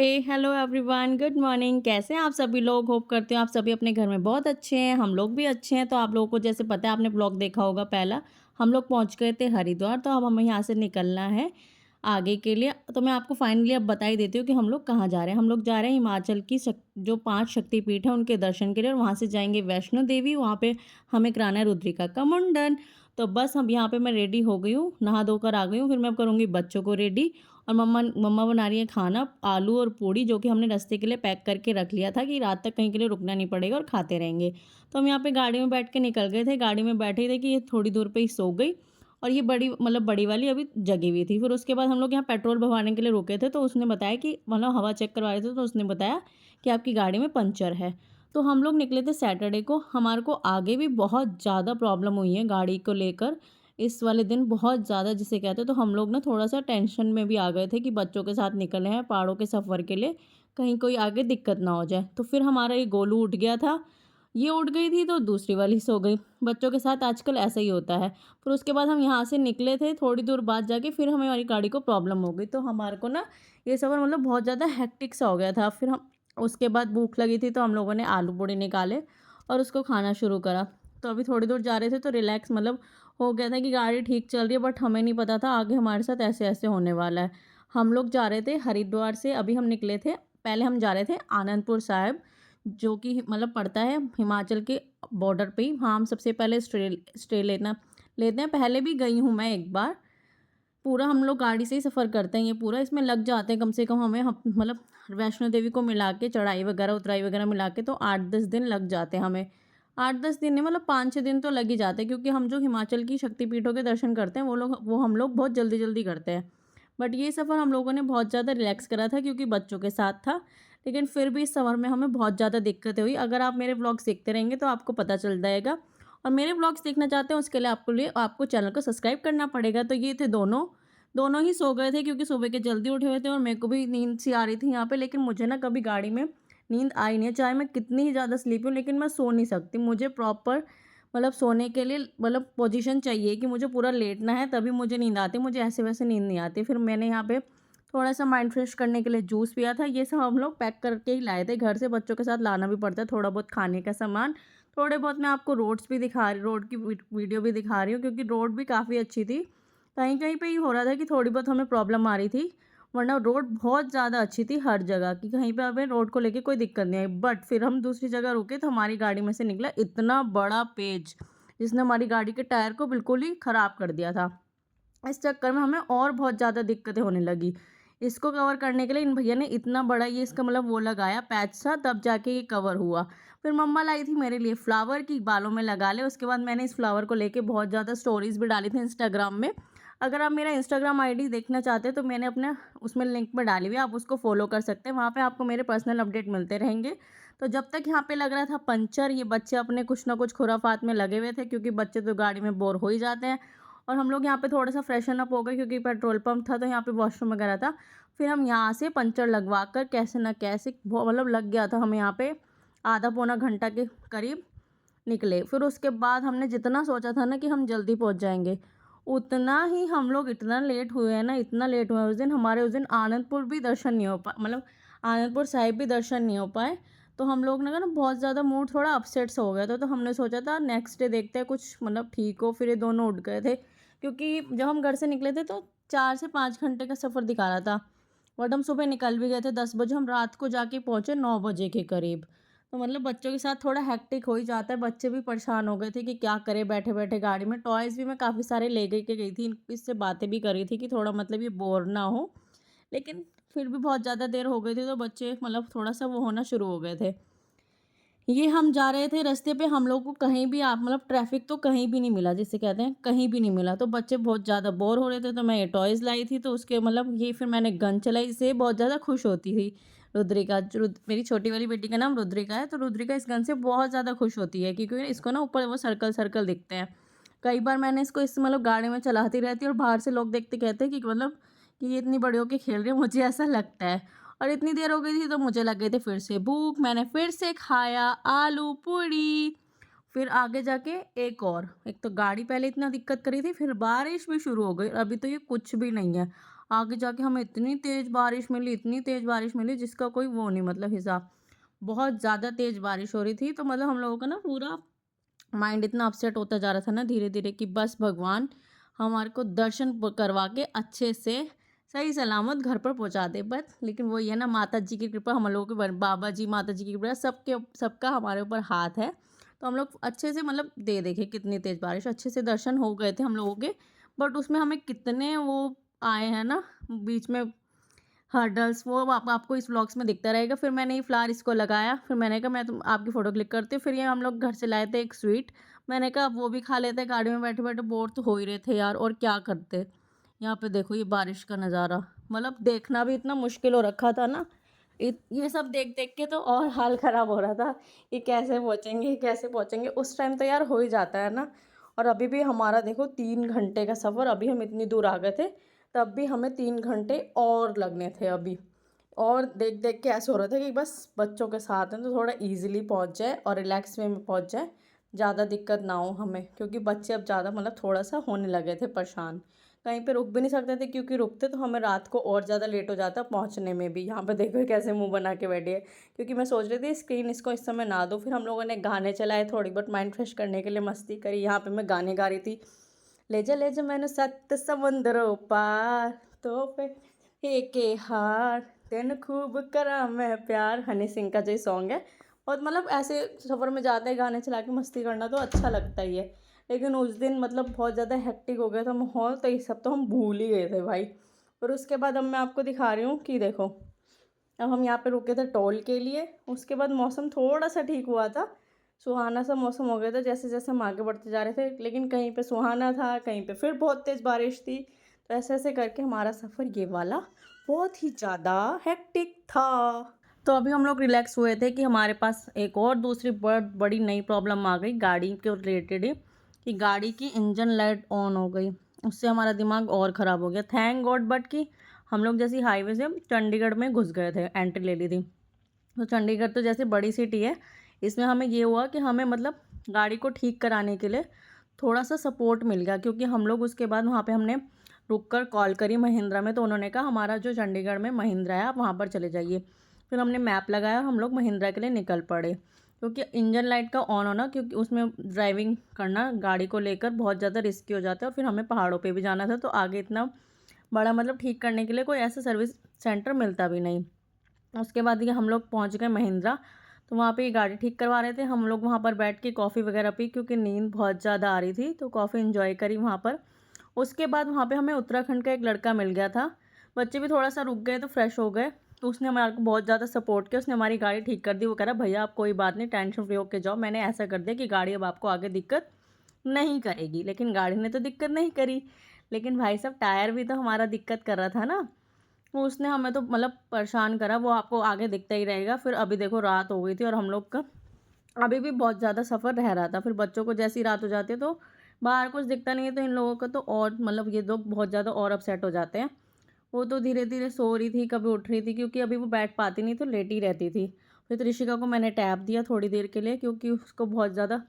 हे hello everyone, good morning. कैसे हैं आप सभी लोग? होप करते हो आप सभी अपने घर में बहुत अच्छे हैं। हम लोग भी अच्छे हैं। तो आप लोगों को जैसे पता है, आपने ब्लॉग देखा होगा पहला, हम लोग पहुंच गए थे हरिद्वार। तो अब हमें यहाँ से निकलना है आगे के लिए। तो मैं आपको फाइनली अब बता ही देती हूँ कि हम लोग कहाँ जा रहे हैं। हम लोग जा रहे हैं हिमाचल की जो 5 शक्तिपीठ है उनके दर्शन के लिए, और वहाँ से जाएंगे वैष्णो देवी। वहाँ पे हमें कराना है रुद्रिका का मुंडन। तो बस अब यहाँ पे मैं रेडी हो गई हूँ, नहा धोकर आ गई हूँ। फिर मैं करूँगी बच्चों को रेडी। और मम्मा मम्मा बना रही है खाना, आलू और पूड़ी, जो कि हमने रास्ते के लिए पैक करके रख लिया था कि रात तक कहीं के लिए रुकना नहीं पड़ेगा और खाते रहेंगे। तो हम यहाँ पे गाड़ी में बैठ के निकल गए थे। गाड़ी में बैठे ही थे कि ये थोड़ी दूर पे ही सो गई, और ये बड़ी मतलब बड़ी वाली अभी जगी हुई थी। फिर उसके बाद हम लोग यहाँ पेट्रोल भरवाने के लिए रुके थे। तो उसने बताया कि मतलब हवा चेक करवा रहे थे, तो उसने बताया कि आपकी गाड़ी में पंचर है। तो हम लोग निकले थे सैटरडे को। हमारे को आगे भी बहुत ज़्यादा प्रॉब्लम हुई है गाड़ी को लेकर, इस वाले दिन बहुत ज़्यादा जिसे कहते हैं। तो हम लोग ना थोड़ा सा टेंशन में भी आ गए थे कि बच्चों के साथ निकले हैं पहाड़ों के सफ़र के लिए, कहीं कोई आगे दिक्कत ना हो जाए। तो फिर हमारा ये गोलू उठ गया था, ये उठ गई थी तो दूसरी वाली सो गई। बच्चों के साथ आजकल ऐसा ही होता है। फिर उसके बाद हम यहाँ से निकले थे, थोड़ी दूर बाद जाके फिर हमें हमारी गाड़ी को प्रॉब्लम हो गई। तो हमारे को ना ये सफ़र मतलब बहुत ज़्यादा हेक्टिक सा हो गया था। फिर हम उसके बाद भूख लगी थी, तो हम लोगों ने आलू पूड़ी निकाले और उसको खाना शुरू करा। तो अभी थोड़ी दूर जा रहे थे तो रिलैक्स मतलब हो गया था कि गाड़ी ठीक चल रही है, बट हमें नहीं पता था आगे हमारे साथ ऐसे ऐसे होने वाला है। हम लोग जा रहे थे हरिद्वार से, अभी हम निकले थे। पहले हम जा रहे थे आनंदपुर साहिब, जो कि मतलब पड़ता है हिमाचल के बॉर्डर पे ही। वहाँ हम सबसे पहले स्टे लेना लेते हैं। पहले भी गई हूँ मैं एक बार। पूरा हम लोग गाड़ी से ही सफ़र करते हैं, ये पूरा इसमें लग जाते हैं कम से कम हमें मतलब वैष्णो देवी को मिला के, चढ़ाई वगैरह उतराई वगैरह मिला के, तो 8-10 दिन लग जाते हैं हमें। 8-10 दिन नहीं, मतलब 5-6 दिन तो लग ही जाते हैं, क्योंकि हम जो हिमाचल की शक्तिपीठों के दर्शन करते हैं वो हम लोग बहुत जल्दी जल्दी करते हैं। बट ये सफ़र हम लोगों ने बहुत ज़्यादा रिलैक्स करा था क्योंकि बच्चों के साथ था। लेकिन फिर भी इस सफ़र में हमें बहुत ज़्यादा दिक्कतें हुई। अगर आप मेरे ब्लॉग्स देखते रहेंगे तो आपको पता चल जाएगा। और मेरे ब्लॉग्स देखना चाहते हैं उसके लिए आपको चैनल को सब्सक्राइब करना पड़ेगा। तो ये थे दोनों दोनों ही सो गए थे, क्योंकि सुबह के जल्दी उठे हुए थे और मेरे को भी नींद सी आ रही थी यहाँ पे। लेकिन मुझे ना कभी गाड़ी में नींद आई नहीं है, चाहे मैं कितनी ही ज़्यादा स्लीपी हूँ, लेकिन मैं सो नहीं सकती। मुझे प्रॉपर मतलब सोने के लिए मतलब पोजीशन चाहिए कि मुझे पूरा लेटना है, तभी मुझे नींद आती है। मुझे ऐसे वैसे नींद नहीं आती। फिर मैंने यहाँ पे थोड़ा सा माइंड फ्रेश करने के लिए जूस पिया था। ये सब हम लोग पैक करके ही लाए थे घर से, बच्चों के साथ लाना भी पड़ता है थोड़ा बहुत खाने का सामान। थोड़े बहुत मैं आपको रोड की वीडियो भी दिखा रही हूँ, क्योंकि रोड भी काफ़ी अच्छी थी। कहीं कहीं पे ये हो रहा था कि थोड़ी बहुत हमें प्रॉब्लम आ रही थी, वरना रोड बहुत ज़्यादा अच्छी थी हर जगह की। कहीं पे हमें रोड को लेके कोई दिक्कत नहीं आई। बट फिर हम दूसरी जगह रुके तो हमारी गाड़ी में से निकला इतना बड़ा पेज, जिसने हमारी गाड़ी के टायर को बिल्कुल ही ख़राब कर दिया था। इस चक्कर में हमें और बहुत ज़्यादा दिक्कतें होने लगी। इसको कवर करने के लिए इन भैया ने इतना बड़ा ये इसका मतलब वो लगाया पैच सा, तब जाके ये कवर हुआ। फिर मम्मा लाई थी मेरे लिए फ्लावर की, बालों में लगा ले। उसके बाद मैंने इस फ्लावर को लेके बहुत ज़्यादा स्टोरीज़ भी डाली थी इंस्टाग्राम में। अगर आप मेरा इंस्टाग्राम आईडी देखना चाहते हैं तो मैंने अपने उसमें लिंक में डाली हुई है, आप उसको फॉलो कर सकते हैं। वहाँ पे आपको मेरे पर्सनल अपडेट मिलते रहेंगे। तो जब तक यहाँ पे लग रहा था पंचर, ये बच्चे अपने कुछ ना कुछ खुराफात में लगे हुए थे, क्योंकि बच्चे तो गाड़ी में बोर हो ही जाते हैं। और हम लोग यहाँ पे थोड़ा सा फ्रेशन अप हो गए, क्योंकि पेट्रोल पंप था तो यहाँ पे वॉशरूम वगैरह था। फिर हम यहाँ से पंचर लगवा कर कैसे ना कैसे मतलब लग गया था हमें यहाँ पे आधा पौना घंटा के करीब निकले। फिर उसके बाद हमने जितना सोचा था ना कि हम जल्दी पहुँच जाएंगे, उतना ही हम लोग इतना लेट हुए हैं ना, इतना लेट हुए हैं। उस दिन आनंदपुर भी दर्शन नहीं हो पाए, मतलब आनंदपुर साहिब भी दर्शन नहीं हो पाए। तो हम लोग ने ना बहुत ज़्यादा मूड थोड़ा अपसेट सा हो गया था। तो हमने सोचा था नेक्स्ट डे देखते हैं कुछ मतलब ठीक हो। फिर ये दोनों उठ गए थे, क्योंकि जब हम घर से निकले थे तो 4 से 5 घंटे का सफ़र दिखा रहा था। बट हम सुबह निकल भी गए थे 10 बजे, हम रात को जाके पहुँचे 9 बजे के करीब। तो मतलब बच्चों के साथ थोड़ा हेक्टिक हो ही जाता है। बच्चे भी परेशान हो गए थे कि क्या करें बैठे बैठे गाड़ी में। टॉयज़ भी मैं काफ़ी सारे ले गई थी, इससे बातें भी करी थी कि थोड़ा मतलब ये बोर ना हो। लेकिन फिर भी बहुत ज़्यादा देर हो गई थी, तो बच्चे मतलब थोड़ा सा वो होना शुरू हो गए थे। ये हम जा रहे थे रास्ते पे, हम लोग को कहीं भी आप मतलब ट्रैफिक तो कहीं भी नहीं मिला, जिसे कहते हैं कहीं भी नहीं मिला। तो बच्चे बहुत ज़्यादा बोर हो रहे थे, तो मैं ये टॉयज़ लाई थी। तो उसके मतलब ये फिर मैंने गन चलाई, इससे बहुत ज़्यादा खुश होती थी रुद्रिका। मेरी छोटी वाली बेटी का नाम रुद्रिका है। तो रुद्रिका इस गन से बहुत ज़्यादा खुश होती है, क्योंकि इसको ना ऊपर वो सर्कल सर्कल दिखते हैं। कई बार मैंने इसको इस मतलब गाड़ी में चलाती रहती है, और बाहर से लोग देखते कहते हैं कि मतलब कि ये इतनी बड़ी होके खेल रही है, मुझे ऐसा लगता है। और इतनी देर हो गई थी तो मुझे लग गए थे फिर से भूख, मैंने फिर से खाया आलू पूड़ी। फिर आगे जाके एक तो गाड़ी पहले इतना दिक्कत करी थी, फिर बारिश भी शुरू हो गई। अभी तो ये कुछ भी नहीं है। आगे जाके हमें इतनी तेज़ बारिश मिली, इतनी तेज़ बारिश मिली जिसका कोई वो नहीं मतलब हिसाब। बहुत ज़्यादा तेज़ बारिश हो रही थी, तो मतलब हम लोगों का ना पूरा माइंड इतना अपसेट होता जा रहा था ना धीरे-धीरे कि बस भगवान हमारे को दर्शन करवा के अच्छे से सही सलामत घर पर पहुँचा दे बस। लेकिन वही है ना, माता जी की कृपा हम लोगों के ऊपर, बाबा जी, माता जी की कृपा सबके सबका हमारे ऊपर हाथ है। तो हम लोग अच्छे से मतलब दे देखे कितनी तेज़ बारिश, अच्छे से दर्शन हो गए थे हम लोगों के। बट उसमें हमें कितने वो आए हैं ना बीच में हर्डल्स, वो आपको इस व्लॉग्स में दिखता रहेगा। फिर मैंने ये फ्लावर इसको लगाया, फिर मैंने कहा मैं तुम आपकी फ़ोटो क्लिक करती हूँ। फिर ये हम लोग घर से लाए थे एक स्वीट, मैंने कहा अब वो भी खा लेते हैं, गाड़ी में बैठे-बैठे बोर तो हो ही रहे थे यार, और क्या करते। यहाँ पे देखो ये बारिश का नज़ारा, मतलब देखना भी इतना मुश्किल हो रखा था ना, ये सब देख-देख के तो और हाल ख़राब हो रहा था, ये कैसे पहुँचेंगे, ये कैसे पहुँचेंगे। उस टाइम तो यार हो ही जाता है ना। और अभी भी हमारा देखो 3 घंटे का सफ़र, अभी हम इतनी दूर आ गए थे, तब भी हमें 3 घंटे और लगने थे अभी। और देख-देख के ऐसा हो रहा था कि बस बच्चों के साथ हैं तो थोड़ा ईज़िली पहुँच जाए और रिलैक्स वे में पहुँच जाए, ज़्यादा दिक्कत ना हो हमें। क्योंकि बच्चे अब ज़्यादा मतलब थोड़ा-सा होने लगे थे परेशान। कहीं पे रुक भी नहीं सकते थे, क्योंकि रुकते तो हमें रात को और ज़्यादा लेट हो जाता पहुँचने में भी। यहाँ पे देखो कैसे मुँह बना के बैठी है, क्योंकि मैं सोच रही थी स्क्रीन इसको इस समय ना दूँ। फिर हम लोगों ने गाने चलाए, थोड़ी बहुत माइंड फ्रेश करने के लिए मस्ती करी। यहाँ पे मैं गाने गा रही थी, ले जा मैनू 7 समुंदरों पार, तोहफे के हार, तेन खूब करा मैं प्यार। हनी सिंह का जो सॉन्ग है। और मतलब ऐसे सफ़र में जाते गाने चला के मस्ती करना तो अच्छा लगता ही है। लेकिन उस दिन मतलब बहुत ज़्यादा हेक्टिक हो गया था माहौल, तो ये सब तो हम भूल ही गए थे भाई। और उसके बाद अब मैं आपको दिखा रही हूँ कि देखो, अब हम यहाँ पे रुके थे टोल के लिए। उसके बाद मौसम थोड़ा सा ठीक हुआ था, सुहाना सा मौसम हो गया था जैसे जैसे हम आगे बढ़ते जा रहे थे। लेकिन कहीं पे सुहाना था, कहीं पे फिर बहुत तेज़ बारिश थी। तो ऐसे ऐसे करके हमारा सफ़र ये वाला बहुत ही ज़्यादा हेक्टिक था। तो अभी हम लोग रिलैक्स हुए थे कि हमारे पास एक और दूसरी बहुत बड़ी नई प्रॉब्लम आ गई गाड़ी के रिलेटेड ही, कि गाड़ी की इंजन लाइट ऑन हो गई। उससे हमारा दिमाग और ख़राब हो गया। थैंक गॉड बट कि हम लोग जैसे हाईवे से चंडीगढ़ में घुस गए थे, एंट्री ले ली थी। तो चंडीगढ़ तो जैसे बड़ी सिटी है, इसमें हमें ये हुआ कि हमें मतलब गाड़ी को ठीक कराने के लिए थोड़ा सा सपोर्ट मिल गया। क्योंकि हम लोग उसके बाद वहाँ पे हमने रुक कर कॉल करी महिंद्रा में, तो उन्होंने कहा हमारा जो चंडीगढ़ में महिंद्रा है आप वहाँ पर चले जाइए। फिर हमने मैप लगाया और हम लोग महिंद्रा के लिए निकल पड़े। क्योंकि इंजन लाइट का ऑन होना, क्योंकि उसमें ड्राइविंग करना गाड़ी को लेकर बहुत ज़्यादा रिस्की हो जाता है। और फिर हमें पहाड़ों पे भी जाना था, तो आगे इतना बड़ा मतलब ठीक करने के लिए कोई ऐसा सर्विस सेंटर मिलता भी नहीं। उसके बाद ये हम लोग पहुंच गए महिंद्रा, तो वहाँ पे ये गाड़ी ठीक करवा रहे थे। हम लोग वहाँ पर बैठ के कॉफ़ी वगैरह पी, क्योंकि नींद बहुत ज़्यादा आ रही थी, तो कॉफ़ी इन्जॉय करी वहाँ पर। उसके बाद वहाँ पे हमें उत्तराखंड का एक लड़का मिल गया था। बच्चे भी थोड़ा सा रुक गए तो फ्रेश हो गए, तो उसने हमारे को बहुत ज़्यादा सपोर्ट किया। उसने हमारी गाड़ी ठीक कर दी। वो कह रहा भैया आप कोई बात नहीं, टेंशन फ्री होके जाओ। मैंने ऐसा कर दिया कि गाड़ी अब आपको आगे दिक्कत नहीं करेगी। लेकिन गाड़ी ने तो दिक्कत नहीं करी, लेकिन भाई साहब टायर भी तो हमारा दिक्कत कर रहा था ना। वो उसने हमें तो मतलब परेशान करा, वो आपको आगे दिखता ही रहेगा। फिर अभी देखो रात हो गई थी और हम लोग का अभी भी बहुत ज़्यादा सफ़र रह रहा था। फिर बच्चों को जैसी रात हो जाती है तो बाहर कुछ दिखता नहीं है, तो इन लोगों का तो और मतलब ये लोग बहुत ज़्यादा और अपसेट हो जाते हैं। वो तो धीरे-धीरे सो रही थी, कभी उठ रही थी, क्योंकि अभी वो बैठ पाती नहीं तो लेटी रहती थी। फिर त्रिशिका को मैंने टैब दिया थोड़ी देर के लिए, क्योंकि उसको बहुत ज़्यादा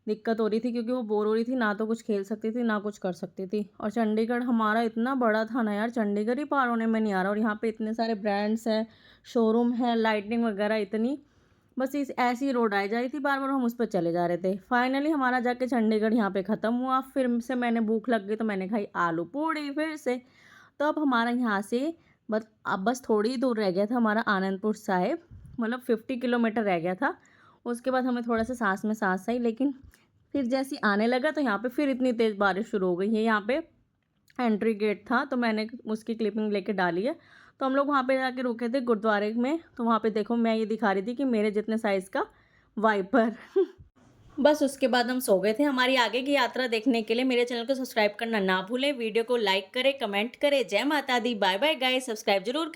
दिक्कत हो रही थी, क्योंकि वो बोर हो रही थी, ना तो कुछ खेल सकती थी ना कुछ कर सकती थी। और चंडीगढ़ हमारा इतना बड़ा था ना यार, चंडीगढ़ ही पार होने में नहीं आ रहा। और यहाँ पे इतने सारे ब्रांड्स हैं, शोरूम है, लाइटिंग वगैरह इतनी, बस इस ऐसी रोड आई जा रही थी, बार बार हम उस पर चले जा रहे थे। फाइनली हमारा जाके चंडीगढ़ यहाँ पे ख़त्म हुआ। फिर से मैंने भूख लग गई तो मैंने खाई आलू पूड़ी फिर से। तो अब हमारा यहाँ से बस थोड़ी ही दूर रह गया था हमारा आनंदपुर साहिब, मतलब 50 किलोमीटर रह गया था। उसके बाद हमें थोड़ा सा सांस में सांस आई, लेकिन फिर जैसे आने लगा तो यहाँ पे फिर इतनी तेज़ बारिश शुरू हो गई है। यहाँ पे एंट्री गेट था, तो मैंने उसकी क्लिपिंग लेके डाली है। तो हम लोग वहाँ पे जाके रुके थे गुरुद्वारे में। तो वहाँ पे देखो मैं ये दिखा रही थी कि मेरे जितने साइज़ का वाइपर बस उसके बाद हम सो गए थे। हमारी आगे की यात्रा देखने के लिए मेरे चैनल को सब्सक्राइब करना ना भूलें, वीडियो को लाइक करें, कमेंट करें। जय माता दी, बाय बाय गाइस, सब्सक्राइब जरूर करें।